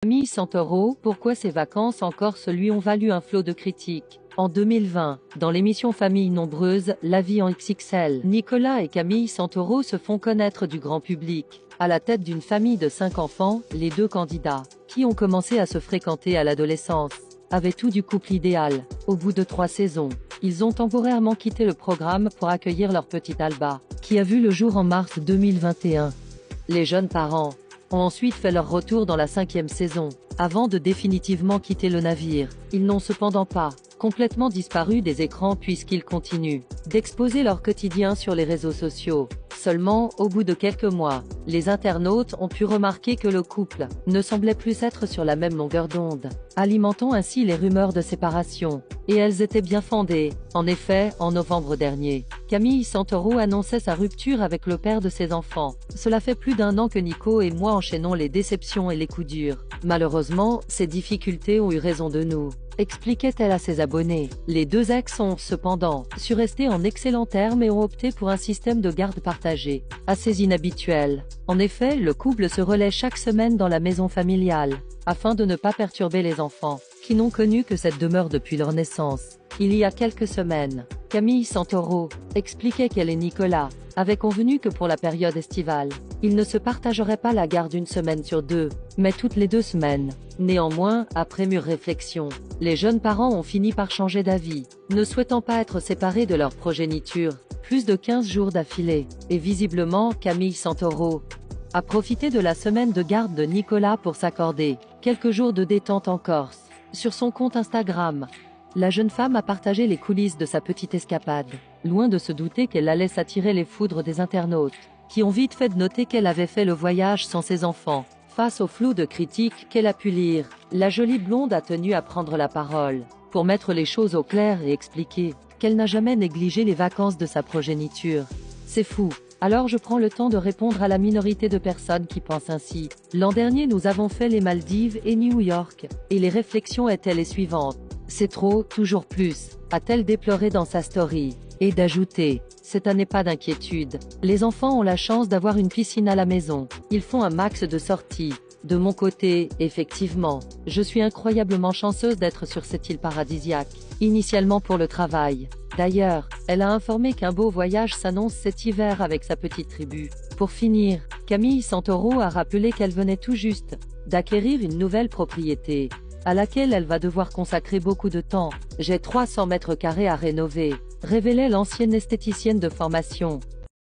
Camille Santoro, pourquoi ces vacances en Corse lui ont valu un flot de critiques. En 2020, dans l'émission Famille nombreuse, La vie en XXL, Nicolas et Camille Santoro se font connaître du grand public. À la tête d'une famille de 5 enfants, les deux candidats, qui ont commencé à se fréquenter à l'adolescence, avaient tout du couple idéal. Au bout de 3 saisons, ils ont temporairement quitté le programme pour accueillir leur petit Alba, qui a vu le jour en mars 2021. Les jeunes parents ont ensuite fait leur retour dans la 5e saison, avant de définitivement quitter le navire. Ils n'ont cependant pas complètement disparu des écrans puisqu'ils continuent d'exposer leur quotidien sur les réseaux sociaux. Seulement, au bout de quelques mois, les internautes ont pu remarquer que le couple ne semblait plus être sur la même longueur d'onde, alimentant ainsi les rumeurs de séparation. Et elles étaient bien fondées. En effet, en novembre dernier, Camille Santoro annonçait sa rupture avec le père de ses enfants. Cela fait plus d'1 an que Nico et moi enchaînons les déceptions et les coups durs. Malheureusement, ces difficultés ont eu raison de nous, expliquait-elle à ses abonnés. Les deux ex sont, cependant, su rester en excellents termes et ont opté pour un système de garde partagé, assez inhabituel. En effet, le couple se relaie chaque semaine dans la maison familiale, afin de ne pas perturber les enfants, qui n'ont connu que cette demeure depuis leur naissance. Il y a quelques semaines, Camille Santoro expliquait qu'elle et Nicolas avaient convenu que pour la période estivale, ils ne se partageraient pas la garde une semaine sur 2, mais toutes les 2 semaines. Néanmoins, après mûre réflexion, les jeunes parents ont fini par changer d'avis, ne souhaitant pas être séparés de leur progéniture, plus de 15 jours d'affilée. Et visiblement, Camille Santoro a profité de la semaine de garde de Nicolas pour s'accorder quelques jours de détente en Corse. Sur son compte Instagram, la jeune femme a partagé les coulisses de sa petite escapade, loin de se douter qu'elle allait s'attirer les foudres des internautes, qui ont vite fait de noter qu'elle avait fait le voyage sans ses enfants. Face au flot de critiques qu'elle a pu lire, la jolie blonde a tenu à prendre la parole, pour mettre les choses au clair et expliquer qu'elle n'a jamais négligé les vacances de sa progéniture. C'est fou. Alors je prends le temps de répondre à la minorité de personnes qui pensent ainsi. L'an dernier nous avons fait les Maldives et New York, et les réflexions étaient les suivantes. C'est trop, toujours plus, a-t-elle déploré dans sa story, et d'ajouter, cette année pas d'inquiétude. Les enfants ont la chance d'avoir une piscine à la maison, ils font un max de sorties. De mon côté, effectivement, je suis incroyablement chanceuse d'être sur cette île paradisiaque, initialement pour le travail. D'ailleurs, elle a informé qu'un beau voyage s'annonce cet hiver avec sa petite tribu. Pour finir, Camille Santoro a rappelé qu'elle venait tout juste d'acquérir une nouvelle propriété, à laquelle elle va devoir consacrer beaucoup de temps. J'ai 300 mètres carrés à rénover, révélait l'ancienne esthéticienne de formation.